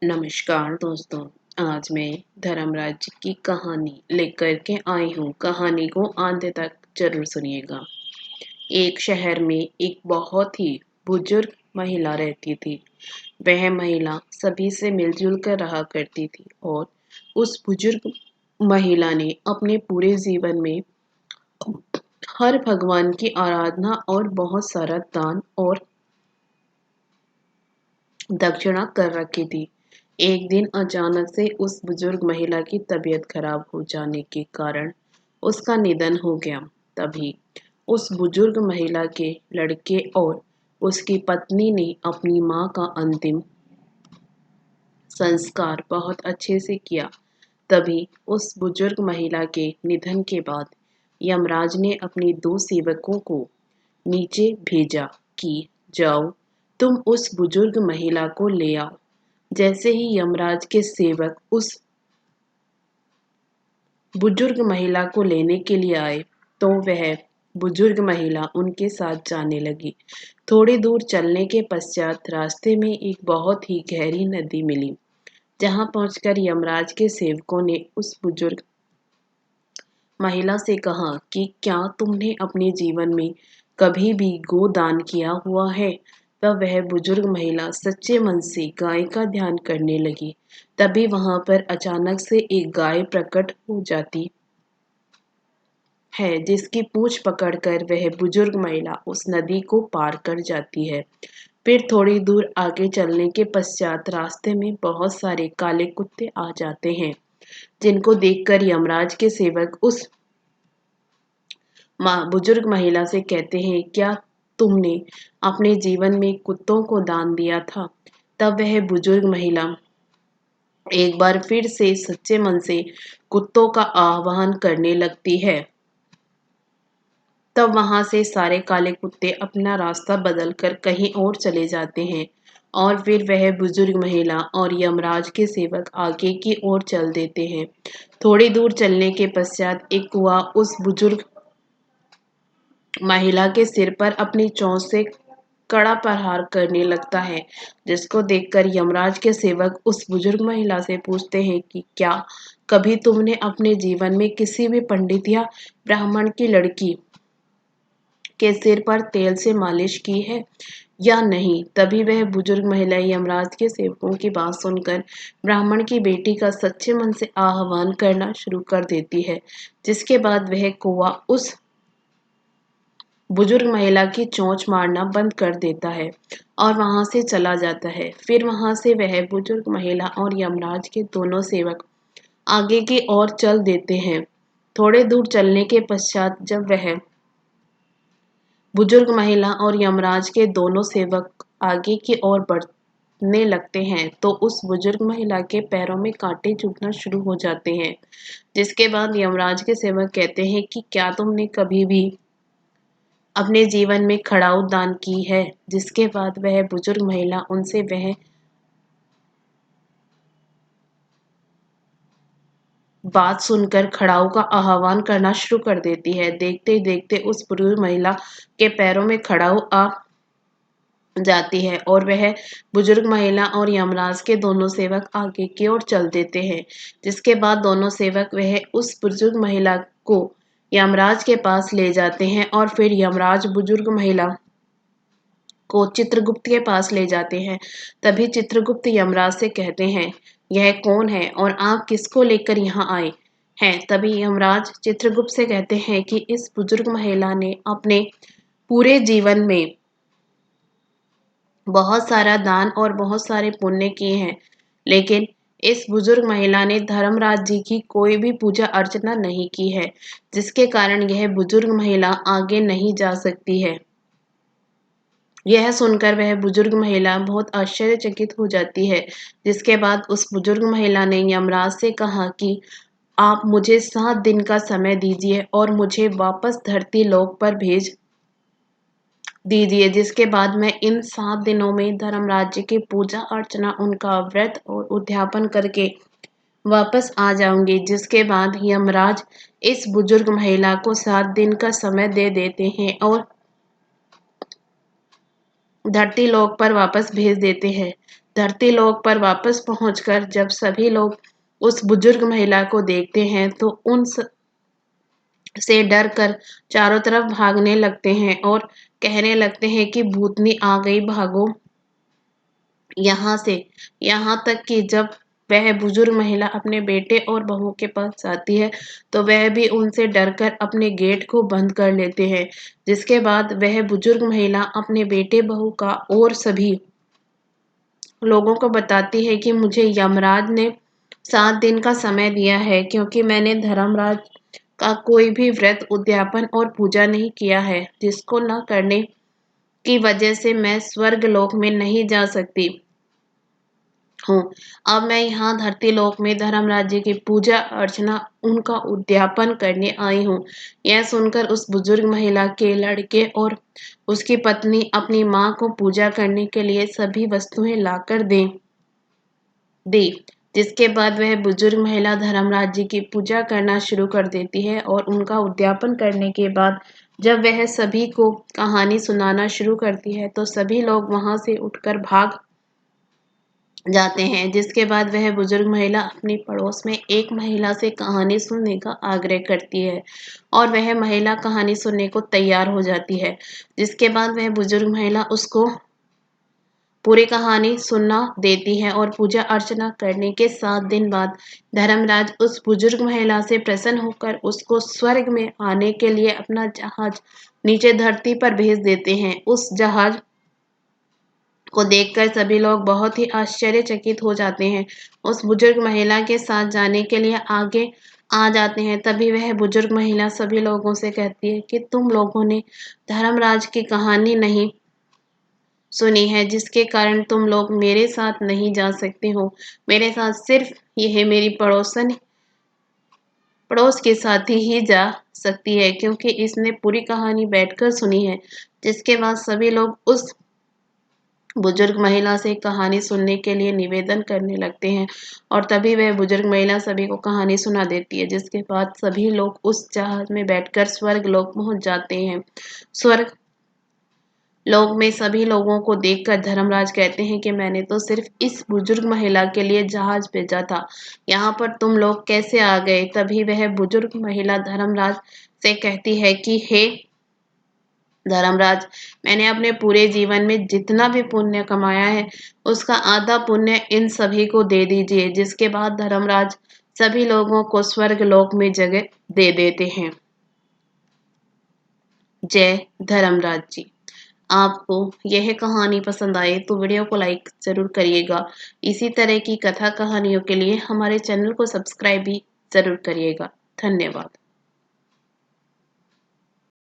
नमस्कार दोस्तों। आज मैं धर्मराज की कहानी लेकर के आई हूँ। कहानी को अंत तक जरूर सुनिएगा। एक शहर में एक बहुत ही बुजुर्ग महिला रहती थी। वह महिला सभी से मिलजुल कर रहा करती थी और उस बुजुर्ग महिला ने अपने पूरे जीवन में हर भगवान की आराधना और बहुत सारा दान और दक्षिणा कर रखी थी। एक दिन अचानक से उस बुजुर्ग महिला की तबीयत खराब हो जाने के कारण उसका निधन हो गया। तभी उस बुजुर्ग महिला के लड़के और उसकी पत्नी ने अपनी माँ का अंतिम संस्कार बहुत अच्छे से किया। तभी उस बुजुर्ग महिला के निधन के बाद यमराज ने अपने दो सेवकों को नीचे भेजा कि जाओ, तुम उस बुजुर्ग महिला को ले आओ। जैसे ही यमराज के सेवक उस बुजुर्ग महिला को लेने के लिए आए तो वह बुजुर्ग महिला उनके साथ जाने लगी। थोड़ी दूर चलने के पश्चात रास्ते में एक बहुत ही गहरी नदी मिली। जहां पहुंचकर यमराज के सेवकों ने उस बुजुर्ग महिला से कहा कि क्या तुमने अपने जीवन में कभी भी गोदान किया हुआ है? तब वह बुजुर्ग महिला सच्चे मन से गाय का ध्यान करने लगी। तभी वहां पर अचानक से एक गाय प्रकट हो जाती है, जिसकी पूंछ पकड़कर वह बुजुर्ग महिला उस नदी को पार कर जाती है। फिर थोड़ी दूर आगे चलने के पश्चात रास्ते में बहुत सारे काले कुत्ते आ जाते हैं, जिनको देखकर यमराज के सेवक उस बुजुर्ग महिला से कहते हैं, क्या तुमने अपने जीवन में कुत्तों को दान दिया था? तब वह बुजुर्ग महिला एक बार फिर से सच्चे मन से कुत्तों का आह्वान करने लगती है। तब वहां से सारे काले कुत्ते अपना रास्ता बदल कर कहीं और चले जाते हैं और फिर वह बुजुर्ग महिला और यमराज के सेवक आगे की ओर चल देते हैं। थोड़ी दूर चलने के पश्चात एक कुआं उस बुजुर्ग महिला के सिर पर अपनी चोंच से कड़ा प्रहार करने लगता है, जिसको देखकर यमराज के सेवक उस बुजुर्ग महिला से पूछते हैं कि क्या कभी तुमने अपने जीवन में किसी भी पंडित या ब्राह्मण की लड़की के सिर पर तेल से मालिश की है या नहीं? तभी वह बुजुर्ग महिला यमराज के सेवकों की बात सुनकर ब्राह्मण की बेटी का सच्चे मन से आह्वान करना शुरू कर देती है, जिसके बाद वह कुआं उस बुजुर्ग महिला की चोंच मारना बंद कर देता है और वहां से चला जाता है। फिर वहां से वह बुजुर्ग महिला और यमराज के दोनों सेवक आगे की ओर चल देते हैं। थोड़े दूर चलने के पश्चात जब वह बुजुर्ग महिला और यमराज के दोनों सेवक आगे की ओर बढ़ने लगते हैं तो उस बुजुर्ग महिला के पैरों में कांटे चुभना शुरू हो जाते हैं, जिसके बाद यमराज के सेवक कहते हैं कि क्या तुमने कभी भी अपने जीवन में खड़ाऊ दान की है? जिसके बाद वह बुजुर्ग महिला उनसे वह बात सुनकर खड़ाऊ का आह्वान करना शुरू कर देती है। देखते ही देखते उस बुजुर्ग महिला के पैरों में खड़ाऊ आ जाती है और वह बुजुर्ग महिला और यमराज के दोनों सेवक आगे की ओर चल देते हैं, जिसके बाद दोनों सेवक वह उस बुजुर्ग महिला को यमराज के पास ले जाते हैं और फिर यमराज बुजुर्ग महिला को चित्रगुप्त के पास ले जाते हैं। तभी चित्रगुप्त यमराज से कहते हैं, यह कौन है और आप किसको लेकर यहाँ आए हैं? तभी यमराज चित्रगुप्त से कहते हैं कि इस बुजुर्ग महिला ने अपने पूरे जीवन में बहुत सारा दान और बहुत सारे पुण्य किए हैं, लेकिन इस बुजुर्ग महिला ने धर्मराज जी की कोई भी पूजा अर्चना नहीं की है, जिसके कारण यह बुजुर्ग महिला आगे नहीं जा सकती है। यह सुनकर वह बुजुर्ग महिला बहुत आश्चर्यचकित हो जाती है, जिसके बाद उस बुजुर्ग महिला ने यमराज से कहा कि आप मुझे 7 दिन का समय दीजिए और मुझे वापस धरती लोक पर भेज दीजिए, जिसके बाद मैं इन 7 दिनों में धर्मराज की पूजा अर्चना, उनका व्रत और उद्यापन करके वापस आ जाऊंगी। जिसके बाद यमराज इस बुजुर्ग महिला को 7 दिन का समय दे देते हैं और धरती लोक पर वापस भेज देते हैं। धरती लोक पर वापस पहुंचकर जब सभी लोग उस बुजुर्ग महिला को देखते हैं तो उन से डर कर चारों तरफ भागने लगते हैं और कहने लगते हैं कि भूतनी आ गई, भागो यहाँ से। यहाँ तक कि जब वह बुजुर्ग महिला अपने बेटे और बहू के पास जाती है तो वह भी उनसे डरकर अपने गेट को बंद कर लेते हैं। जिसके बाद वह बुजुर्ग महिला अपने बेटे बहू का और सभी लोगों को बताती है कि मुझे यमराज ने 7 दिन का समय दिया है, क्योंकि मैंने धर्मराज का कोई भी व्रत, उद्यापन और पूजा नहीं किया है, जिसको न करने की वजह से मैं स्वर्ग लोक में नहीं जा सकती हूँ। अब मैं यहाँ धरती लोक में धर्मराज जी की पूजा अर्चना, उनका उद्यापन करने आई हूँ। यह सुनकर उस बुजुर्ग महिला के लड़के और उसकी पत्नी अपनी माँ को पूजा करने के लिए सभी वस्तुएं लाकर दी। जिसके बाद वह बुजुर्ग महिला धर्मराज जी की पूजा करना शुरू कर देती है और उनका उद्यापन करने के बाद जब वह सभी को कहानी सुनाना शुरू करती है तो सभी लोग वहां से उठकर भाग जाते हैं। जिसके बाद वह बुजुर्ग महिला अपनी पड़ोस में एक महिला से कहानी सुनने का आग्रह करती है और वह महिला कहानी सुनने को तैयार हो जाती है। जिसके बाद वह बुजुर्ग महिला उसको पूरी कहानी सुनना देती है और पूजा अर्चना करने के 7 दिन बाद धर्मराज उस बुजुर्ग महिला से प्रसन्न होकर उसको स्वर्ग में आने के लिए अपना जहाज नीचे धरती पर भेज देते हैं। उस जहाज को देखकर सभी लोग बहुत ही आश्चर्यचकित हो जाते हैं। उस बुजुर्ग महिला के साथ जाने के लिए आगे आ जाते हैं। तभी वह बुजुर्ग महिला सभी लोगों से कहती है कि तुम लोगों ने धर्मराज की कहानी नहीं सुनी है, जिसके कारण तुम लोग मेरे साथ नहीं जा सकते हो। मेरे साथ सिर्फ यह मेरी पड़ोस के साथी ही जा सकती है, क्योंकि इसने पूरी कहानी बैठकर सुनी है। जिसके बाद सभी लोग उस बुजुर्ग महिला से कहानी सुनने के लिए निवेदन करने लगते हैं और तभी वह बुजुर्ग महिला सभी को कहानी सुना देती है। जिसके बाद सभी लोग उस जहाज में बैठकर स्वर्ग लोक पहुंच जाते हैं। स्वर्ग लोक में सभी लोगों को देखकर धर्मराज कहते हैं कि मैंने तो सिर्फ इस बुजुर्ग महिला के लिए जहाज भेजा था, यहाँ पर तुम लोग कैसे आ गए। तभी वह बुजुर्ग महिला धर्मराज से कहती है कि हे धर्मराज, मैंने अपने पूरे जीवन में जितना भी पुण्य कमाया है उसका आधा पुण्य इन सभी को दे दीजिए। जिसके बाद धर्मराज सभी लोगों को स्वर्ग लोक में जगह दे देते हैं। जय धर्मराज जी। आपको यह कहानी पसंद आए तो वीडियो को लाइक जरूर करिएगा। इसी तरह की कथा कहानियों के लिए हमारे चैनल को सब्सक्राइब भी जरूर करिएगा। धन्यवाद।